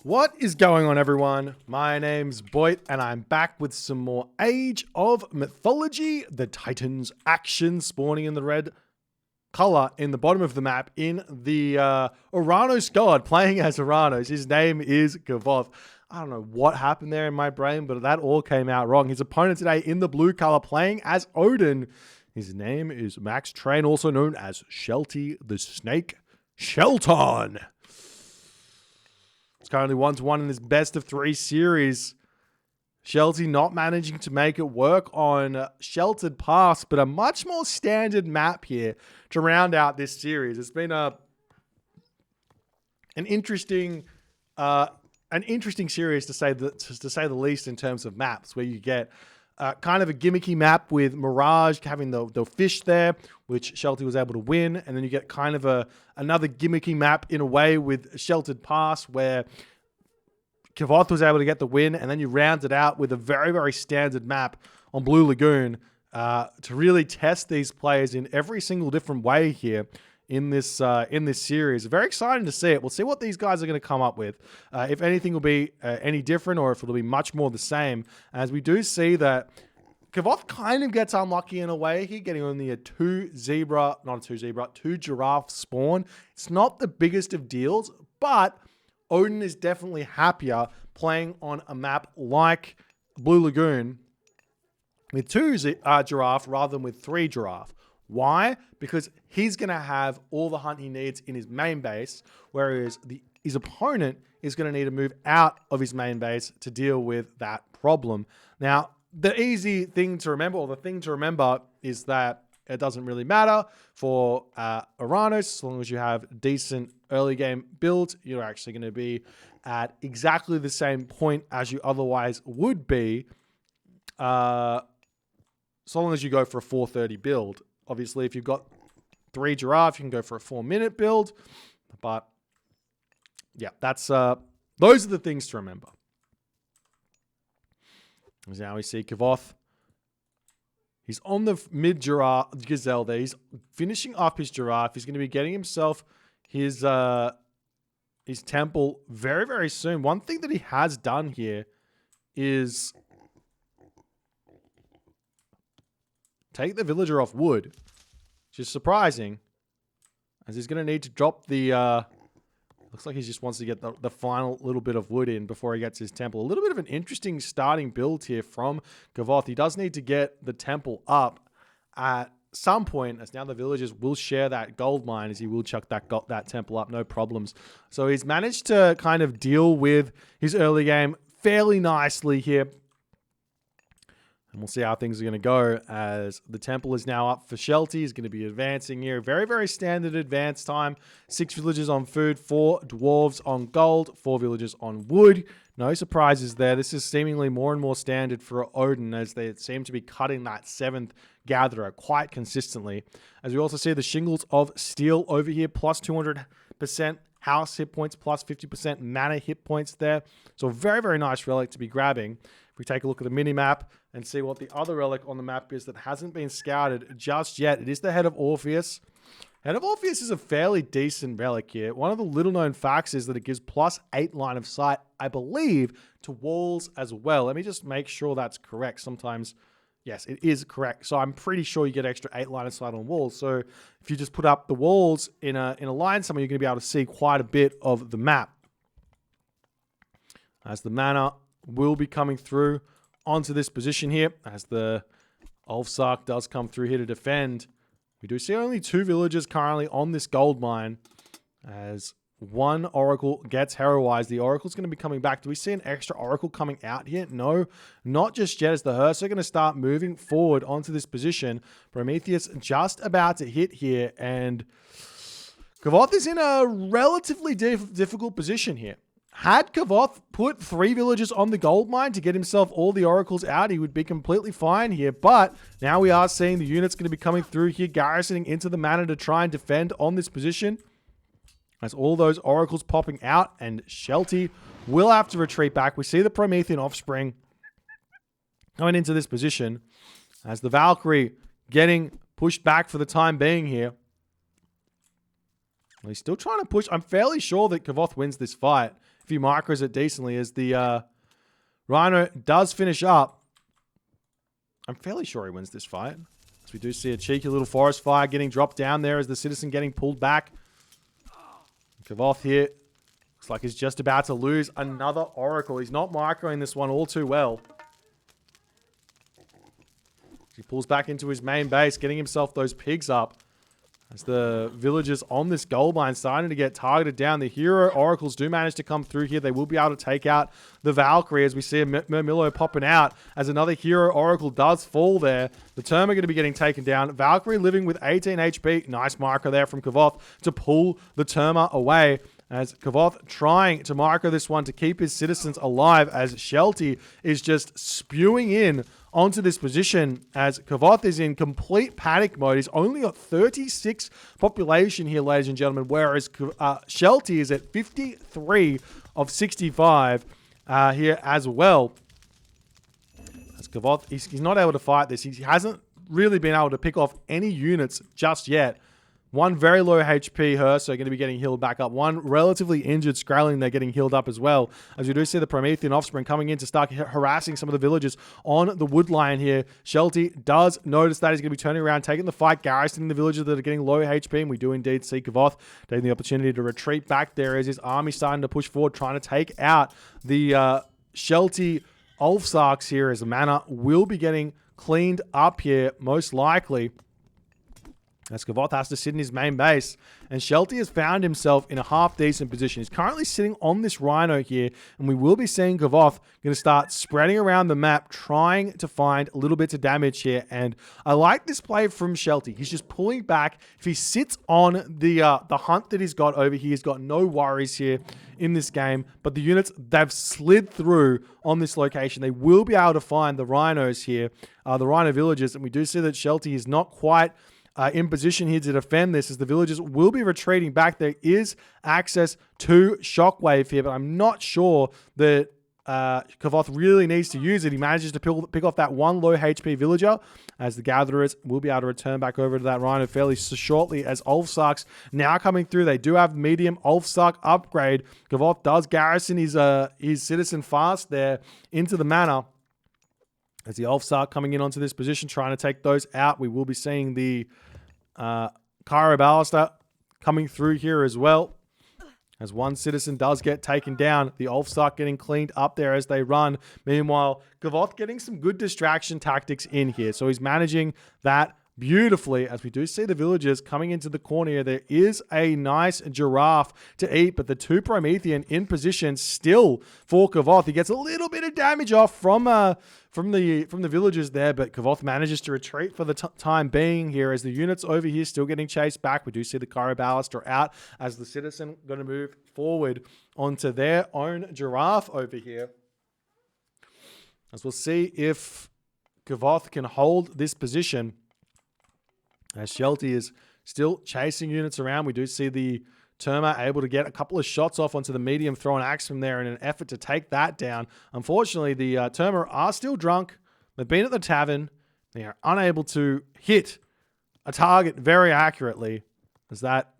What is going on, everyone? My name's Boit, and I'm back with some more Age of Mythology. The Titans action spawning in the red color in the bottom of the map in the Oranos god, playing as Oranos. His name is Kvoth. I don't know what happened there in my brain, but that all came out wrong. His opponent today in the blue color, playing as Odin. His name is Max Train, also known as Shelty the Snake Shelton. It's currently 1-1 in this best of 3 series. Shelty not managing to make it work on Sheltered Pass, but a much more standard map here to round out this series. It's been an interesting series to say the least in terms of maps, where you get kind of a gimmicky map with Mirage having the fish there, which Shelty was able to win. And then you get kind of another gimmicky map in a way with Sheltered Pass, where Kvoth was able to get the win. And then you round it out with a very, very standard map on Blue Lagoon to really test these players in every single different way here in this series. Very exciting to see it. We'll see what these guys are going to come up with. If anything will be any different, or if it'll be much more the same, as we do see that Kvoth kind of gets unlucky in a way here, getting only a 2 giraffe spawn. It's not the biggest of deals, but Odin is definitely happier playing on a map like Blue Lagoon with 2 giraffe rather than with 3 giraffe. Why? Because he's going to have all the hunt he needs in his main base, whereas his opponent is going to need to move out of his main base to deal with that problem. Now, the easy thing to remember, or the thing to remember, is that it doesn't really matter for Oranos. As long as you have decent early game build, you're actually going to be at exactly the same point as you otherwise would be, so long as you go for a 430 build. Obviously, if you've got 3 giraffe, you can go for a 4-minute build. But yeah, those are the things to remember. As now we see Kvoth. He's on the mid giraffe gazelle there. He's finishing up his giraffe. He's going to be getting himself his temple very, very soon. One thing that he has done here is take the villager off wood, which is surprising, as he's going to need to drop the... looks like he just wants to get the final little bit of wood in before he gets his temple. A little bit of an interesting starting build here from Kvoth. He does need to get the temple up at some point, as now the villagers will share that gold mine, as he will chuck that temple up, no problems. So he's managed to kind of deal with his early game fairly nicely here. And we'll see how things are going to go, as the temple is now up for Shelty. He's going to be advancing here. Very, very standard advance time. 6 villagers on food, 4 dwarves on gold, 4 villagers on wood. No surprises there. This is seemingly more and more standard for Odin, as they seem to be cutting that 7th gatherer quite consistently. As we also see the shingles of steel over here, plus 200% house hit points, plus 50% mana hit points there. So a very, very nice relic to be grabbing. If we take a look at the mini-map and see what the other relic on the map is that hasn't been scouted just yet, it is the Head of Orpheus. Head of Orpheus is a fairly decent relic here. One of the little-known facts is that it gives plus 8 line of sight, I believe, to walls as well. Let me just make sure that's correct. Sometimes, yes, it is correct. So I'm pretty sure you get extra 8 line of sight on walls. So if you just put up the walls in a line somewhere, you're going to be able to see quite a bit of the map. As the mana will be coming through onto this position here, as the Ulfsark does come through here to defend. We do see only 2 villagers currently on this gold mine, as 1 oracle gets heroized. The oracle's going to be coming back. Do we see an extra oracle coming out here? No, not just yet, as the hearse are going to start moving forward onto this position. Prometheus just about to hit here, and Kvoth is in a relatively difficult position here. Had Kvoth put 3 villagers on the gold mine to get himself all the oracles out, he would be completely fine here. But now we are seeing the units going to be coming through here, garrisoning into the manor to try and defend on this position. As all those oracles popping out, and Shelty will have to retreat back. We see the Promethean offspring going into this position, as the Valkyrie getting pushed back for the time being here. Well, he's still trying to push. I'm fairly sure that Kvoth wins this fight if he micros it decently, as the Rhino does finish up. I'm fairly sure he wins this fight. As we do see a cheeky little forest fire getting dropped down there as the Citizen getting pulled back. Kvoth here looks like he's just about to lose another Oracle. He's not microing this one all too well. He pulls back into his main base, getting himself those pigs up. As the villagers on this gold mine starting to get targeted down. The hero oracles do manage to come through here. They will be able to take out the Valkyrie as we see a Murmillo popping out as another hero oracle does fall there. The Term are going to be getting taken down. Valkyrie living with 18 HP. Nice marker there from Kvoth to pull the Terma away. As Kvoth trying to marker this one to keep his citizens alive as Shelty is just spewing in onto this position as Kvoth is in complete panic mode. He's only got 36 population here, ladies and gentlemen, whereas Shelty is at 53 of 65 here as well. As Kvoth, he's not able to fight this. He hasn't really been able to pick off any units just yet. One very low HP Herso going to be getting healed back up. One relatively injured Skrelling, they're getting healed up as well. As we do see the Promethean offspring coming in to start harassing some of the villagers on the wood line here. Shelty does notice that. He's going to be turning around, taking the fight, garrisoning the villagers that are getting low HP. And we do indeed see Kvoth taking the opportunity to retreat back there as his army starting to push forward, trying to take out the Shelty Ulfsarks here as the mana will be getting cleaned up here, most likely. As Kvoth has to sit in his main base. And Shelty has found himself in a half-decent position. He's currently sitting on this Rhino here. And we will be seeing Kvoth going to start spreading around the map, trying to find a little bits of damage here. And I like this play from Shelty. He's just pulling back. If he sits on the hunt that he's got over here, he's got no worries here in this game. But the units, they've slid through on this location. They will be able to find the Rhinos here, the Rhino villagers. And we do see that Shelty is not quite in position here to defend this as the villagers will be retreating back. There is access to Shockwave here, but I'm not sure that Kvoth really needs to use it. He manages to pick off that one low HP villager as the Gatherers will be able to return back over to that Rhino fairly shortly as Ulfsarks now coming through. They do have medium Ulfsark upgrade. Kvoth does garrison his citizen fast there into the manor. As the Ulfsark coming in onto this position, trying to take those out. We will be seeing the Cairo Ballista coming through here as well. As one citizen does get taken down, the Ulfsark getting cleaned up there as they run. Meanwhile, Kvoth getting some good distraction tactics in here. So he's managing that beautifully as we do see the villagers coming into the corner here. There is a nice giraffe to eat, but the two Promethean in position still for Kvoth. He gets a little bit of damage off from the villagers there, but Kvoth manages to retreat for the time being here as the units over here still getting chased back. We do see the Cairo Ballista out as the citizen going to move forward onto their own giraffe over here. As we'll see if Kvoth can hold this position. As Shelty is still chasing units around, we do see the Terma able to get a couple of shots off onto the medium, throw an axe from there in an effort to take that down. Unfortunately, the Terma are still drunk. They've been at the tavern. They are unable to hit a target very accurately as that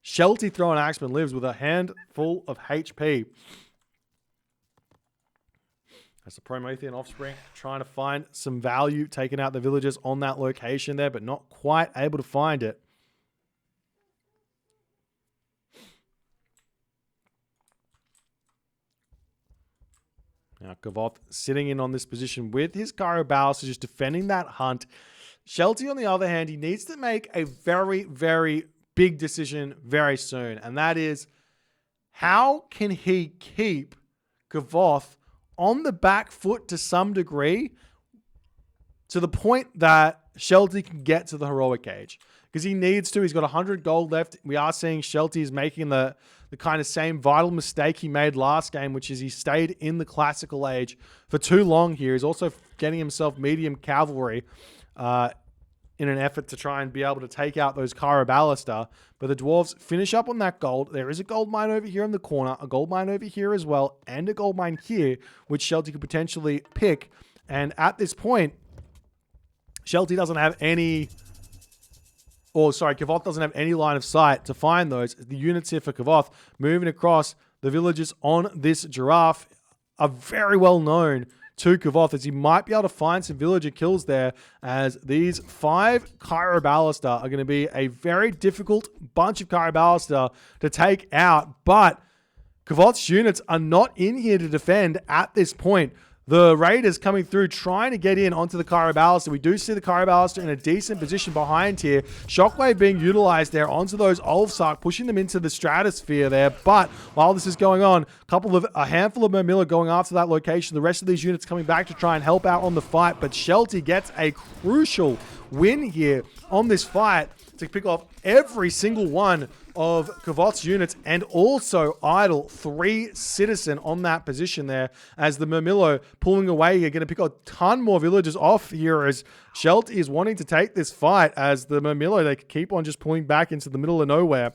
Shelty throwing axeman lives with a handful of HP. As the Promethean offspring trying to find some value, taking out the villagers on that location there, but not quite able to find it. Now Kvoth sitting in on this position with his Cairo Ballista, just defending that hunt. Shelty, on the other hand, he needs to make a very, very big decision very soon. And that is, how can he keep Kvoth on the back foot to some degree to the point that Shelty can get to the heroic age? Because he needs to. He's got 100 gold left. We are seeing Shelty is making the kind of same vital mistake he made last game, which is he stayed in the classical age for too long here. He's also getting himself medium cavalry in an effort to try and be able to take out those Cairo Ballista. But the dwarves finish up on that gold. There is a gold mine over here in the corner, a gold mine over here as well, and a gold mine here, which Shelty could potentially pick. And at this point, Shelty doesn't have any or sorry, Kvoth doesn't have any line of sight to find those. The units here for Kvoth moving across the villages on this giraffe are very well known to Kvoth, as he might be able to find some villager kills there, as these 5 Chiroballista are going to be a very difficult bunch of Chiroballista to take out, but Kvoth's units are not in here to defend at this point. The Raiders coming through, trying to get in onto the Chiroballista. We do see the Chiroballista in a decent position behind here. Shockwave being utilized there onto those Ulfsark, pushing them into the stratosphere there. But while this is going on, a handful of Murmilla going after that location. The rest of these units coming back to try and help out on the fight. But Shelty gets a crucial win here on this fight to pick off every single one of Kvoth's units and also idle 3 citizen on that position there, as the Murmillo pulling away here, going to pick a ton more villagers off here, as Shelty is wanting to take this fight, as the Murmillo, they keep on just pulling back into the middle of nowhere.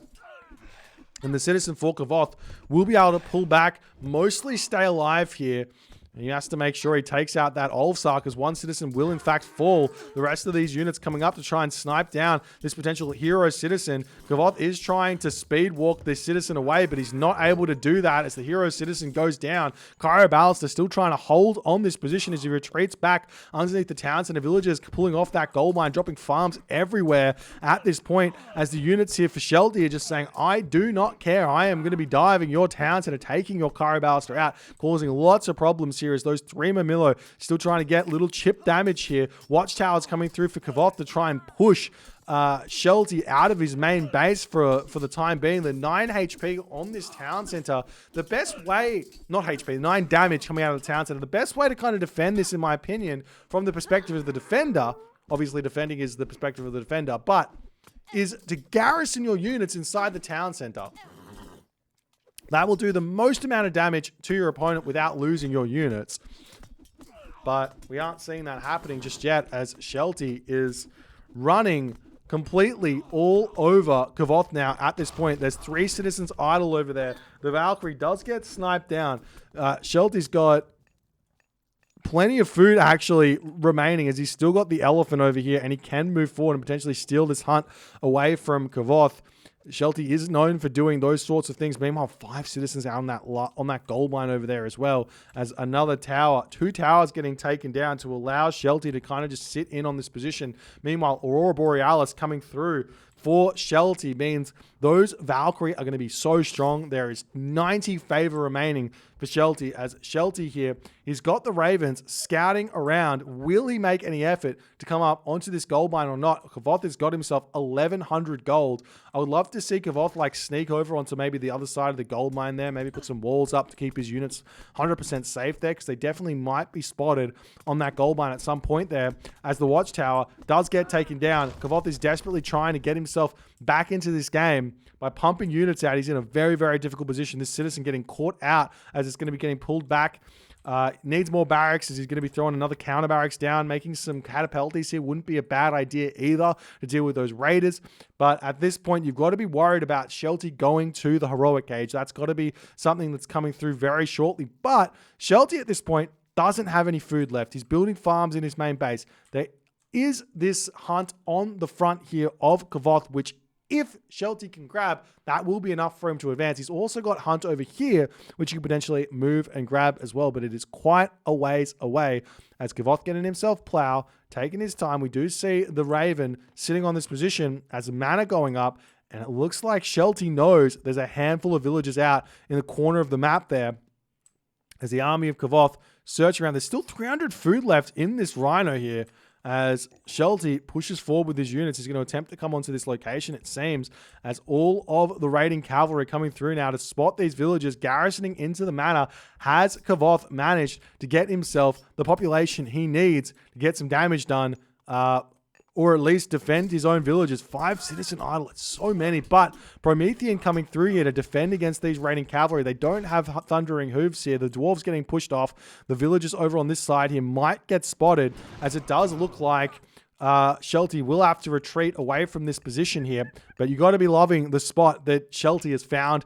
And the citizen for Kvoth will be able to pull back, mostly stay alive here. He has to make sure he takes out that Ulfsark, as one citizen will in fact fall. The rest of these units coming up to try and snipe down this potential hero citizen. Kvoth is trying to speed walk this citizen away, but he's not able to do that as the hero citizen goes down. Chiroballista still trying to hold on this position as he retreats back underneath the town center. Villagers pulling off that gold mine, dropping farms everywhere at this point, as the units here for Shelty are just saying, I do not care. I am going to be diving your town center, taking your Chiroballista out, causing lots of problems here, as those 3 Murmillo still trying to get little chip damage here. Watchtowers coming through for Kvoth to try and push Shelty out of his main base for the time being. The 9 HP on this town center. The best way, not HP, 9 damage coming out of the town center. The best way to kind of defend this, in my opinion, from the perspective of the defender, obviously defending is the perspective of the defender, but is to garrison your units inside the town center. That will do the most amount of damage to your opponent without losing your units. But we aren't seeing that happening just yet, as Shelty is running completely all over Kvoth now at this point. There's 3 citizens idle over there. The Valkyrie does get sniped down. Shelty's got plenty of food actually remaining, as he's still got the elephant over here, and he can move forward and potentially steal this hunt away from Kvoth. Shelty is known for doing those sorts of things. Meanwhile, 5 citizens out on that gold mine over there as well, as another tower, 2 towers getting taken down to allow Shelty to kind of just sit in on this position. Meanwhile, Aurora Borealis coming through for Shelty means those Valkyrie are going to be so strong. There is 90 favor remaining for Shelty, as Shelty here, he's got the Ravens scouting around. Will he make any effort to come up onto this gold mine or not? Kvoth has got himself 1,100 gold. I would love to see Kvoth like sneak over onto maybe the other side of the gold mine there, maybe put some walls up to keep his units 100% safe there, because they definitely might be spotted on that gold mine at some point there, as the watchtower does get taken down. Kvoth is desperately trying to get himself back into this game by pumping units out. He's in a very, very difficult position. This citizen getting caught out as it's going to be getting pulled back. Needs more barracks, as he's going to be throwing another counter barracks down. Making some catapulties here wouldn't be a bad idea either to deal with those raiders. But at this point, you've got to be worried about Shelty going to the heroic age. That's got to be something that's coming through very shortly. But Shelty at this point doesn't have any food left. He's building farms in his main base. There is this hunt on the front here of Kvoth, which if Shelty can grab, that will be enough for him to advance. He's also got Hunt over here, which he can potentially move and grab as well, but it is quite a ways away, as Kvoth getting himself plow, taking his time. We do see the Raven sitting on this position as mana going up, and it looks like Shelty knows there's a handful of villagers out in the corner of the map there, as the army of Kvoth search around. There's still 300 food left in this rhino here, as Shelty pushes forward with his units. He's going to attempt to come onto this location, it seems, as all of the raiding cavalry coming through now to spot these villagers garrisoning into the manor. Has Kvoth managed to get himself the population he needs to get some damage done, or at least defend his own villages? 5 citizen idle, it's so many. But Promethean coming through here to defend against these raiding cavalry. They don't have thundering hooves here. The dwarves getting pushed off. The villagers over on this side here might get spotted, as it does look like Shelty will have to retreat away from this position here. But you got to be loving the spot that Shelty has found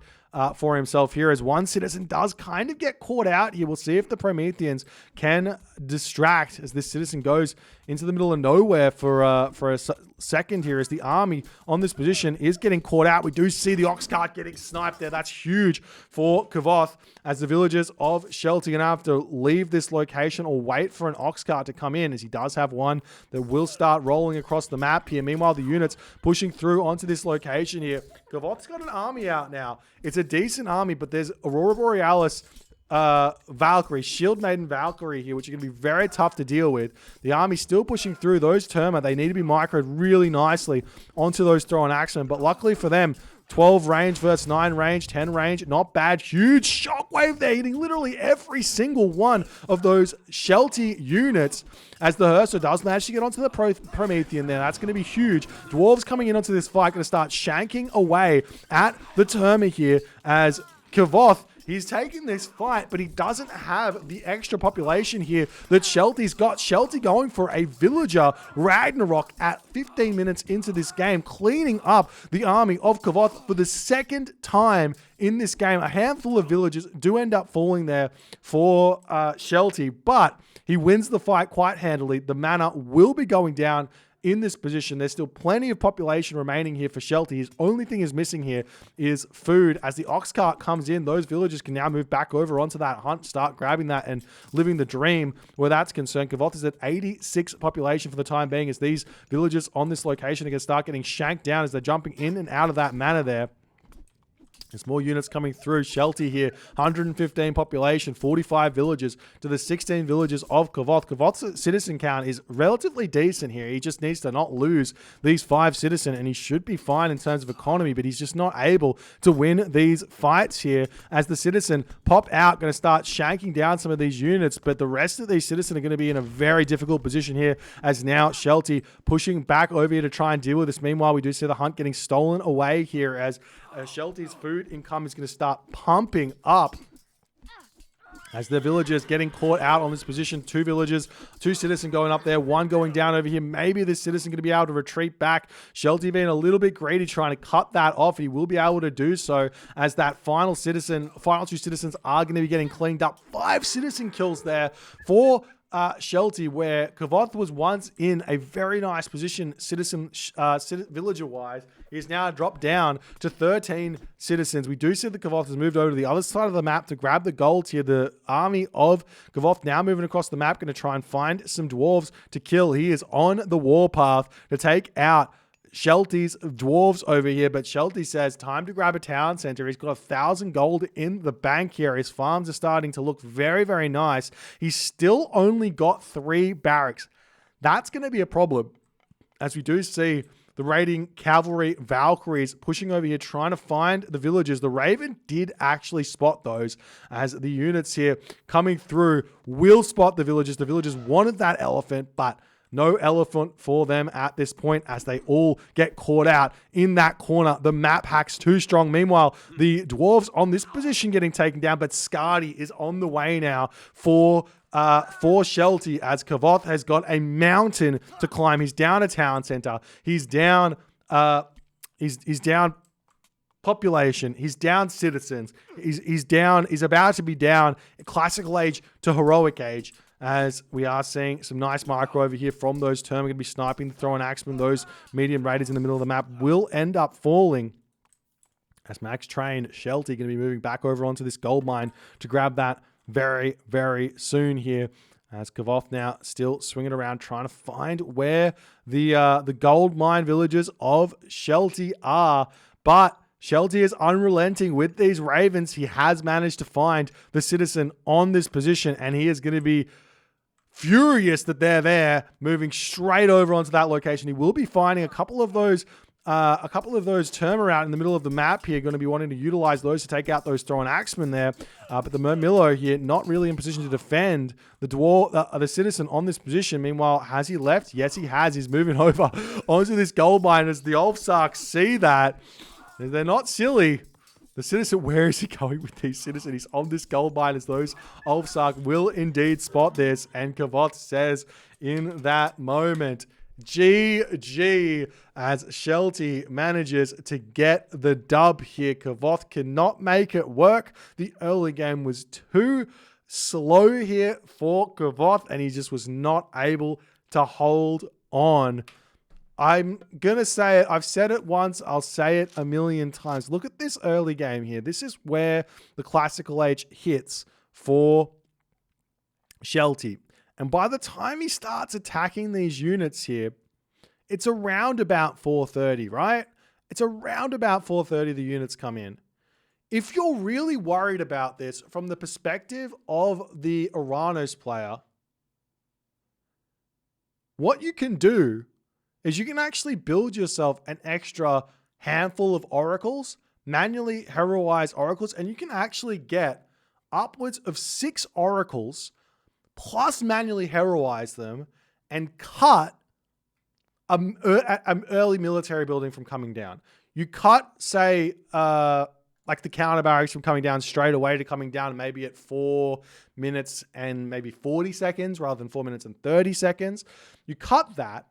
for himself here, as one citizen does kind of get caught out here. We'll see if the Prometheans can distract, as this citizen goes into the middle of nowhere for a second here as the army on this position is getting caught out. We do see the ox cart getting sniped there. That's huge for Kvoth as the villagers of Shelty are going to have to leave this location or wait for an ox cart to come in, as he does have one that will start rolling across the map here. Meanwhile, the units pushing through onto this location here. Kvoth's got an army out now. It's a decent army, but there's Aurora Borealis, Valkyrie, Shield Maiden Valkyrie here, which are going to be very tough to deal with. The army's still pushing through those Terma. They need to be microed really nicely onto those Thrown Axemen, but luckily for them, 12 range versus 9 range, 10 range, not bad. Huge shockwave there, hitting literally every single one of those Shelty units as the Herso does manage to get onto the Promethean there. That's going to be huge. Dwarves coming in onto this fight, going to start shanking away at the Terma here as Kvoth, he's taking this fight, but he doesn't have the extra population here that Shelty's got. Shelty going for a villager Ragnarok at 15 minutes into this game, cleaning up the army of Kvoth for the second time in this game. A handful of villagers do end up falling there for Shelty, but he wins the fight quite handily. The mana will be going down in this position. There's still plenty of population remaining here for Shelty. His only thing is missing here is food. As the ox cart comes in, those villagers can now move back over onto that hunt, start grabbing that and living the dream where that's concerned. Kvoth is at 86 population for the time being as these villagers on this location are going to start getting shanked down as they're jumping in and out of that mana there. There's more units coming through. Shelty here, 115 population, 45 villagers to the 16 villagers of Kvoth. Kvoth's citizen count is relatively decent here. He just needs to not lose these 5 citizen, and he should be fine in terms of economy, but he's just not able to win these fights here as the citizen pop out, going to start shanking down some of these units, but the rest of these citizens are going to be in a very difficult position here as now Shelty pushing back over here to try and deal with this. Meanwhile, we do see the hunt getting stolen away here as Shelty's food income is going to start pumping up as the villagers getting caught out on this position. 2 villagers, 2 citizen going up there, 1 going down over here. Maybe this citizen going to be able to retreat back. Shelty being a little bit greedy, trying to cut that off. He will be able to do so as that final 2 citizens are going to be getting cleaned up. 5 citizen kills there for Shelty, where Kvoth was once in a very nice position villager-wise. He's now dropped down to 13 citizens. We do see that Kvoth has moved over to the other side of the map to grab the gold here. The army of Kvoth now moving across the map, going to try and find some dwarves to kill. He is on the warpath to take out Shelty's dwarves over here, but Shelty says time to grab a town center. He's got 1,000 gold in the bank here. His farms are starting to look very, very nice. He's still only got 3 barracks. That's going to be a problem as we do see the raiding cavalry Valkyries pushing over here, trying to find the villagers. The Raven did actually spot those as the units here coming through will spot the villagers. The villagers wanted that elephant, but no elephant for them at this point as they all get caught out in that corner. The map hack's too strong. Meanwhile, the dwarves on this position getting taken down, but Scardy is on the way now for Shelty as Kvoth has got a mountain to climb. He's down a town center. He's down he's down population. He's down citizens. He's about to be down classical age to heroic age. As we are seeing some nice micro over here from those Term. We're going to be sniping, throwing axemen. Those medium raiders in the middle of the map will end up falling. As Max trained, Shelty going to be moving back over onto this gold mine to grab that very, very soon here. As Kvoth now still swinging around trying to find where the gold mine villages of Shelty are. But Shelty is unrelenting with these ravens. He has managed to find the citizen on this position, and he is going to be furious that they're there, moving straight over onto that location. He will be finding a couple of those turnaround in the middle of the map here, going to be wanting to utilize those to take out those thrown axemen there. But the Murmillo here not really in position to defend the citizen on this position. Meanwhile, has he left? Yes, he has. He's moving over onto this gold mine as the Ulfsarks see that. They're not silly. The citizen, where is he going with these citizens? He's on this gold mine as those Ulfsark will indeed spot this. And Kvoth says in that moment, GG, as Shelty manages to get the dub here. Kvoth cannot make it work. The early game was too slow here for Kvoth, and he just was not able to hold on. I'm going to say it. I've said it once. I'll say it a million times. Look at this early game here. This is where the classical age hits for Shelty. And by the time he starts attacking these units here, it's around about 4:30, right? It's around about 4:30 the units come in. If you're really worried about this from the perspective of the Oranos player, what you can do is you can actually build yourself an extra handful of oracles, manually heroize oracles, and you can actually get upwards of 6 oracles plus manually heroize them and cut an early military building from coming down. You cut, say, like the counter barracks from coming down straight away to coming down maybe at 4 minutes and maybe 40 seconds rather than 4 minutes and 30 seconds. You cut that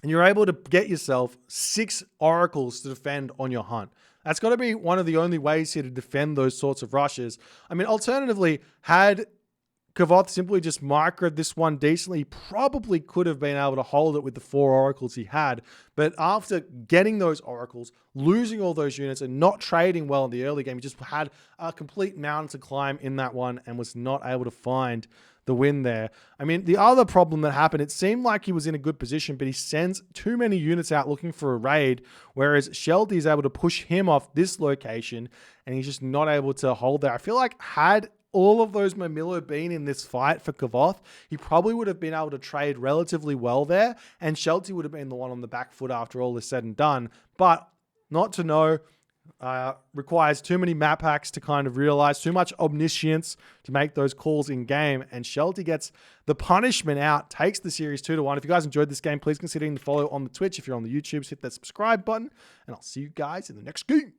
and you're able to get yourself 6 oracles to defend on your hunt. That's got to be one of the only ways here to defend those sorts of rushes. I mean, alternatively, had Kvoth simply just microed this one decently, he probably could have been able to hold it with the 4 oracles he had. But after getting those oracles, losing all those units, and not trading well in the early game, he just had a complete mountain to climb in that one and was not able to find the win there. I mean, the other problem that happened, it seemed like he was in a good position, but he sends too many units out looking for a raid, whereas Shelty is able to push him off this location, and he's just not able to hold there. I feel like had all of those Mamilo been in this fight for Kvoth, he probably would have been able to trade relatively well there, and Shelty would have been the one on the back foot after all is said and done. But not to know, requires too many map hacks to kind of realize, too much omniscience to make those calls in game, and Shelty gets the punishment out, takes the series 2-1. If you guys enjoyed this game, please consider hitting the follow on the Twitch. If you're on the YouTube, hit that subscribe button, and I'll see you guys in the next game.